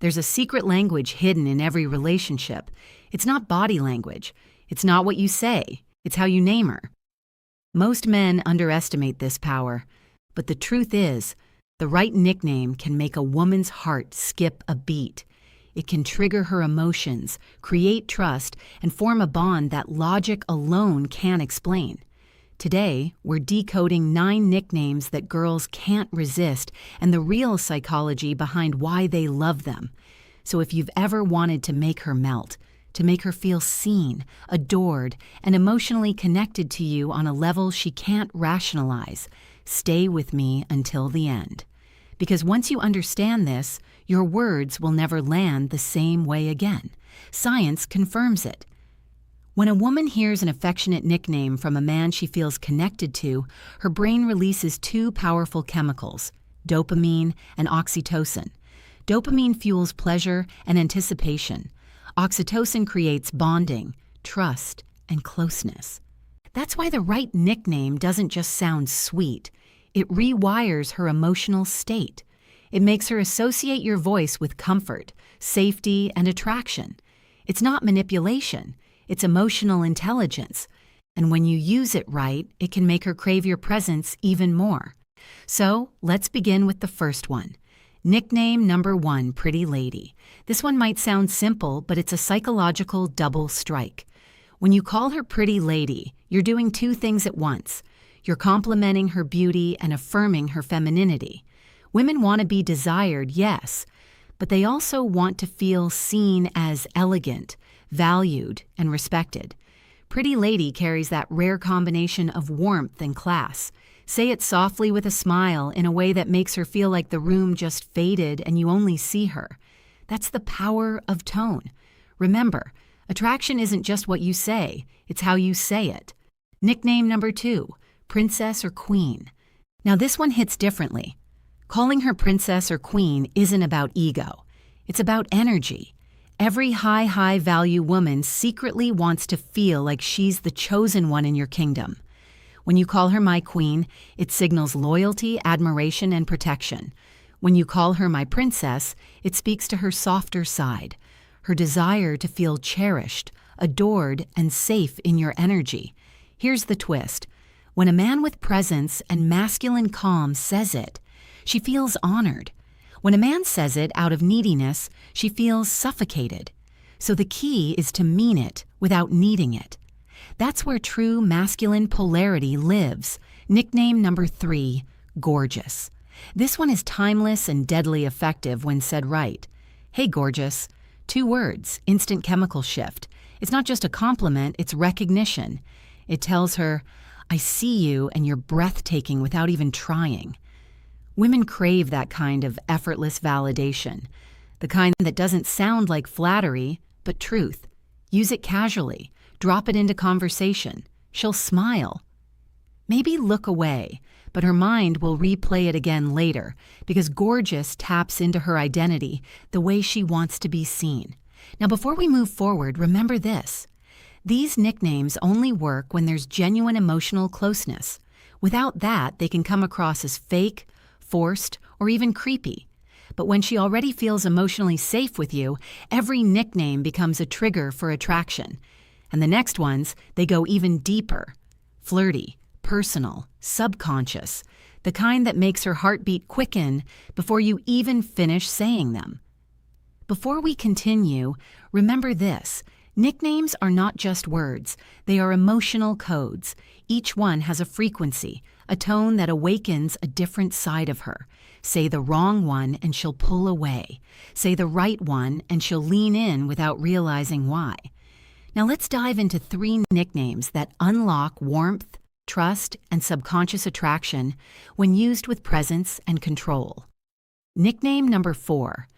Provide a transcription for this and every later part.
There's a secret language hidden in every relationship. It's not body language. It's not what you say. It's how you name her. Most men underestimate this power, but the truth is, the right nickname can make a woman's heart skip a beat. It can trigger her emotions, create trust, and form a bond that logic alone can't explain. Today, we're decoding 9 nicknames that girls can't resist and the real psychology behind why they love them. So if you've ever wanted to make her melt, to make her feel seen, adored, and emotionally connected to you on a level she can't rationalize, stay with me until the end. Because once you understand this, your words will never land the same way again. Science confirms it. When a woman hears an affectionate nickname from a man she feels connected to, her brain releases 2 powerful chemicals, dopamine and oxytocin. Dopamine fuels pleasure and anticipation. Oxytocin creates bonding, trust, and closeness. That's why the right nickname doesn't just sound sweet. It rewires her emotional state. It makes her associate your voice with comfort, safety, and attraction. It's not manipulation. It's emotional intelligence. And when you use it right, it can make her crave your presence even more. So, let's begin with the first one. Nickname number 1, Pretty Lady. This one might sound simple, but it's a psychological double strike. When you call her Pretty Lady, you're doing 2 things at once. You're complimenting her beauty and affirming her femininity. Women want to be desired, yes, but they also want to feel seen as elegant, valued, and respected. Pretty Lady carries that rare combination of warmth and class. Say it softly with a smile in a way that makes her feel like the room just faded and you only see her. That's the power of tone. Remember, attraction isn't just what you say, it's how you say it. Nickname number 2, Princess or Queen. Now this one hits differently. Calling her princess or queen isn't about ego. It's about energy. Every high value woman secretly wants to feel like she's the chosen one in your kingdom. When you call her my queen, it signals loyalty, admiration, and protection. When you call her my princess, it speaks to her softer side, her desire to feel cherished, adored, and safe in your energy. Here's the twist. When a man with presence and masculine calm says it, she feels honored. When a man says it out of neediness, she feels suffocated. So the key is to mean it without needing it. That's where true masculine polarity lives. Nickname number 3, Gorgeous. This one is timeless and deadly effective when said right. Hey, gorgeous. 2 words, instant chemical shift. It's not just a compliment, it's recognition. It tells her, I see you and you're breathtaking without even trying. Women crave that kind of effortless validation, the kind that doesn't sound like flattery, but truth. Use it casually. Drop it into conversation. She'll smile. Maybe look away, but her mind will replay it again later because gorgeous taps into her identity the way she wants to be seen. Now, before we move forward, remember this. These nicknames only work when there's genuine emotional closeness. Without that, they can come across as fake, forced, or even creepy. But when she already feels emotionally safe with you, every nickname becomes a trigger for attraction. And the next ones, they go even deeper. Flirty, personal, subconscious, the kind that makes her heartbeat quicken before you even finish saying them. Before we continue, remember this. Nicknames are not just words, they are emotional codes. Each one has a frequency, a tone that awakens a different side of her. Say the wrong one and she'll pull away. Say the right one and she'll lean in without realizing why. Now let's dive into 3 nicknames that unlock warmth, trust, and subconscious attraction when used with presence and control. Nickname number 4,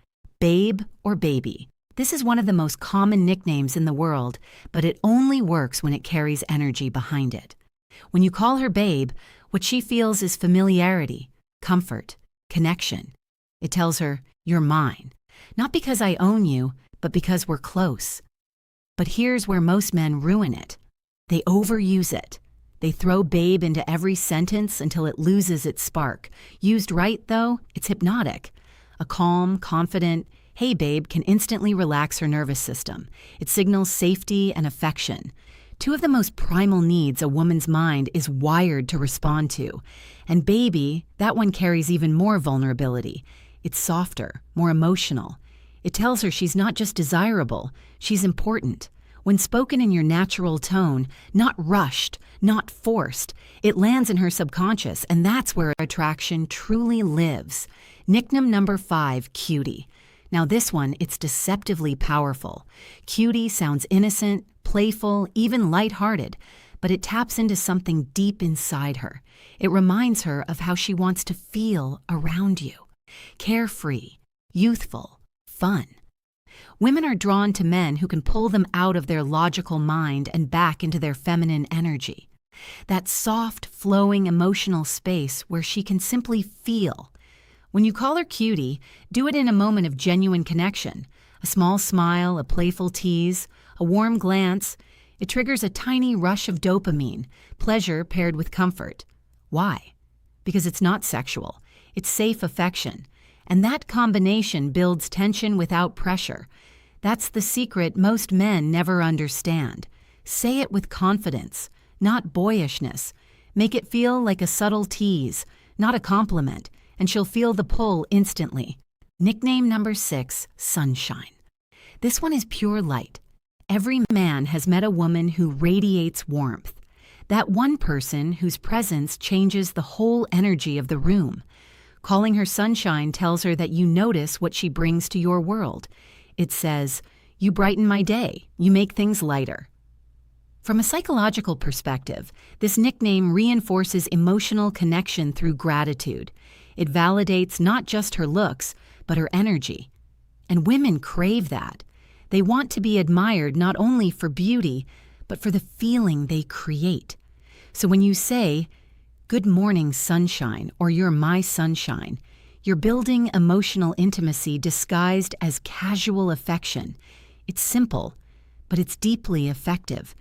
Babe or Baby. This is one of the most common nicknames in the world, but it only works when it carries energy behind it. When you call her babe, what she feels is familiarity, comfort, connection. It tells her, you're mine. Not because I own you, but because we're close. But here's where most men ruin it. They overuse it. They throw babe into every sentence until it loses its spark. Used right, though, it's hypnotic. A calm, confident, "Hey babe" can instantly relax her nervous system. It signals safety and affection. Two of the most primal needs a woman's mind is wired to respond to. And baby, that one carries even more vulnerability. It's softer, more emotional. It tells her she's not just desirable, she's important. When spoken in your natural tone, not rushed, not forced, it lands in her subconscious, and that's where attraction truly lives. Nickname number 5, cutie. Now this one, it's deceptively powerful. Cutie sounds innocent, playful, even lighthearted, but it taps into something deep inside her. It reminds her of how she wants to feel around you. Carefree, youthful, fun. Women are drawn to men who can pull them out of their logical mind and back into their feminine energy. That soft, flowing emotional space where she can simply feel. When you call her cutie, do it in a moment of genuine connection. A small smile, a playful tease, a warm glance. It triggers a tiny rush of dopamine, pleasure paired with comfort. Why? Because it's not sexual. It's safe affection. And that combination builds tension without pressure. That's the secret most men never understand. Say it with confidence, not boyishness. Make it feel like a subtle tease, not a compliment, and she'll feel the pull instantly. Nickname number 6, sunshine. This one is pure light. Every man has met a woman who radiates warmth. That one person whose presence changes the whole energy of the room. Calling her sunshine tells her that you notice what she brings to your world. It says, "You brighten my day. You make things lighter." From a psychological perspective, this nickname reinforces emotional connection through gratitude. It validates not just her looks, but her energy. And women crave that. They want to be admired not only for beauty, but for the feeling they create. So when you say, "Good morning, sunshine," or "You're my sunshine," you're building emotional intimacy disguised as casual affection. It's simple, but it's deeply effective.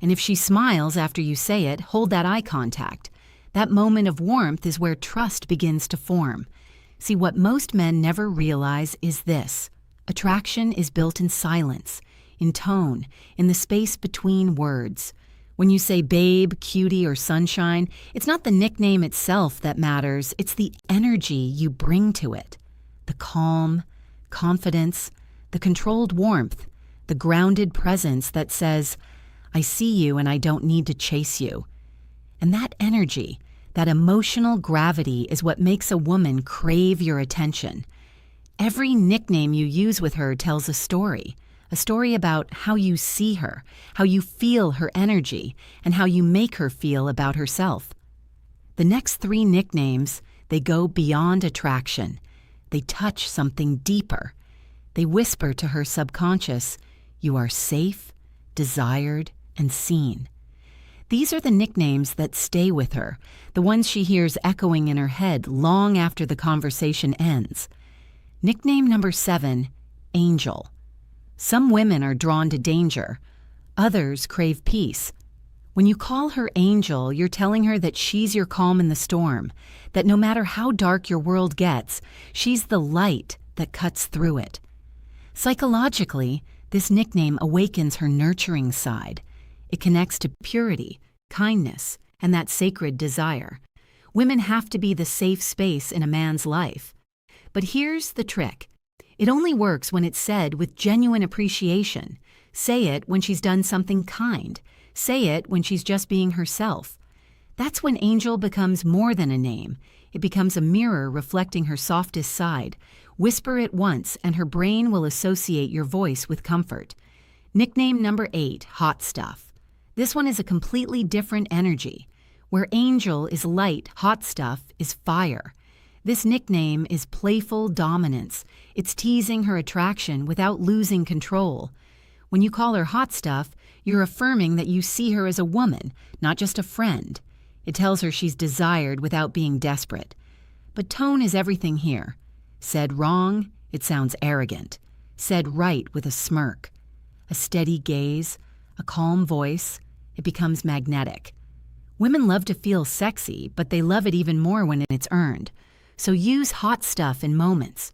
And if she smiles after you say it, hold that eye contact. That moment of warmth is where trust begins to form. See, what most men never realize is this. Attraction is built in silence, in tone, in the space between words. When you say babe, cutie, or sunshine, it's not the nickname itself that matters, it's the energy you bring to it. The calm, confidence, the controlled warmth, the grounded presence that says, "I see you and I don't need to chase you." And that energy, that emotional gravity is what makes a woman crave your attention. Every nickname you use with her tells a story about how you see her, how you feel her energy, and how you make her feel about herself. The next 3 nicknames, they go beyond attraction. They touch something deeper. They whisper to her subconscious, "You are safe, desired, and seen." These are the nicknames that stay with her, the ones she hears echoing in her head long after the conversation ends. Nickname number 7, angel. Some women are drawn to danger. Others crave peace. When you call her angel, you're telling her that she's your calm in the storm, that no matter how dark your world gets, she's the light that cuts through it. Psychologically, this nickname awakens her nurturing side. It connects to purity, kindness, and that sacred desire. Women have to be the safe space in a man's life. But here's the trick. It only works when it's said with genuine appreciation. Say it when she's done something kind. Say it when she's just being herself. That's when Angel becomes more than a name. It becomes a mirror reflecting her softest side. Whisper it once and her brain will associate your voice with comfort. Nickname number 8, hot stuff. This one is a completely different energy. Where Angel is light, hot stuff is fire. This nickname is playful dominance. It's teasing her attraction without losing control. When you call her hot stuff, you're affirming that you see her as a woman, not just a friend. It tells her she's desired without being desperate. But tone is everything here. Said wrong, it sounds arrogant. Said right with a smirk. A steady gaze, a calm voice, it becomes magnetic. Women love to feel sexy, but they love it even more when it's earned. So use hot stuff in moments.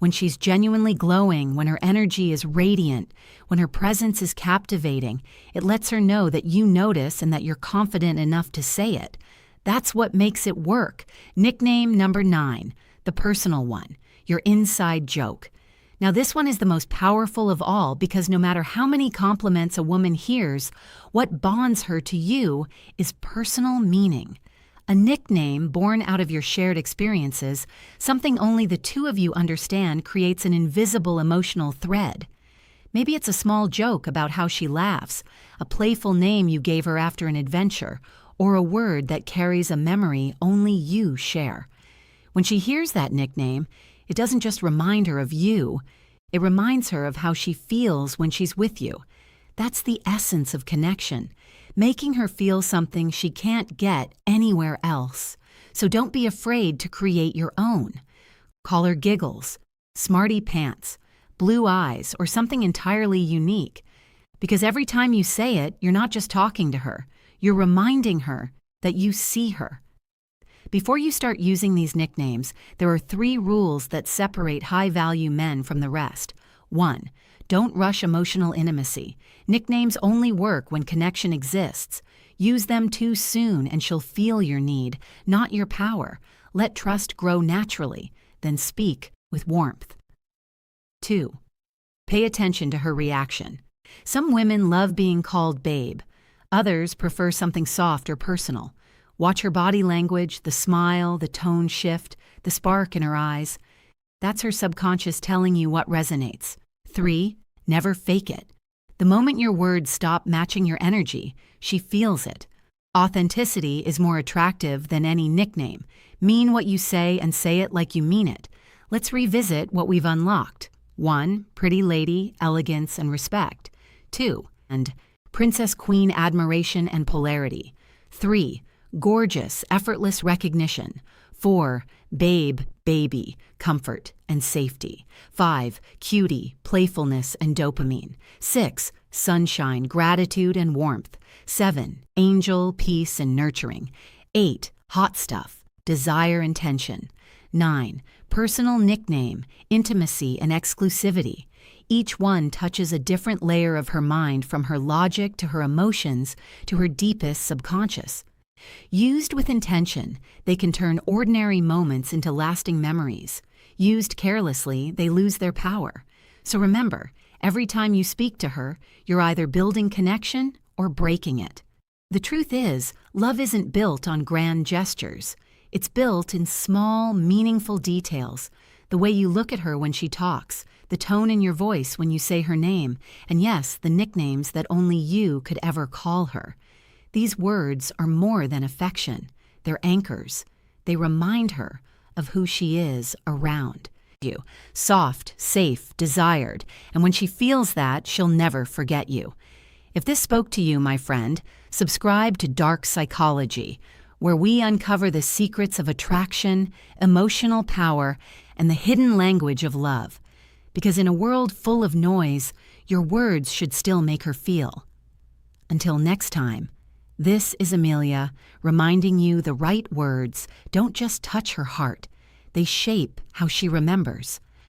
When she's genuinely glowing, when her energy is radiant, when her presence is captivating, it lets her know that you notice and that you're confident enough to say it. That's what makes it work. Nickname number 9, the personal one, your inside joke. Now, this one is the most powerful of all because no matter how many compliments a woman hears, what bonds her to you is personal meaning. A nickname born out of your shared experiences, something only the two of you understand, creates an invisible emotional thread. Maybe it's a small joke about how she laughs, a playful name you gave her after an adventure, or a word that carries a memory only you share. When she hears that nickname, it doesn't just remind her of you, it reminds her of how she feels when she's with you. That's the essence of connection, making her feel something she can't get anywhere else. So don't be afraid to create your own. Call her Giggles, Smarty Pants, Blue Eyes, or something entirely unique. Because every time you say it, you're not just talking to her, you're reminding her that you see her. Before you start using these nicknames, there are 3 rules that separate high-value men from the rest. 1. Don't rush emotional intimacy. Nicknames only work when connection exists. Use them too soon and she'll feel your need, not your power. Let trust grow naturally, then speak with warmth. 2. Pay attention to her reaction. Some women love being called babe. Others prefer something soft or personal. Watch her body language, the smile, the tone shift, the spark in her eyes. That's her subconscious telling you what resonates. 3. Never fake it. The moment your words stop matching your energy, she feels it. Authenticity is more attractive than any nickname. Mean what you say and say it like you mean it. Let's revisit what we've unlocked. 1. Pretty lady, elegance, and respect. 2. And princess queen admiration and polarity. 3. Gorgeous, effortless recognition. 4. Babe, baby, comfort and safety. 5. Cutie, playfulness and dopamine. 6. Sunshine, gratitude and warmth. 7. Angel, peace and nurturing. 8. Hot stuff, desire and tension. 9. Personal nickname, intimacy and exclusivity. Each one touches a different layer of her mind, from her logic to her emotions to her deepest subconscious. Used with intention, they can turn ordinary moments into lasting memories. Used carelessly, they lose their power. So remember, every time you speak to her, you're either building connection or breaking it. The truth is, love isn't built on grand gestures. It's built in small, meaningful details. The way you look at her when she talks, the tone in your voice when you say her name, and yes, the nicknames that only you could ever call her. These words are more than affection. They're anchors. They remind her of who she is around you. Soft, safe, desired. And when she feels that, she'll never forget you. If this spoke to you, my friend, subscribe to Dark Psychology, where we uncover the secrets of attraction, emotional power, and the hidden language of love. Because in a world full of noise, your words should still make her feel. Until next time, this is Amelia, reminding you the right words don't just touch her heart, they shape how she remembers.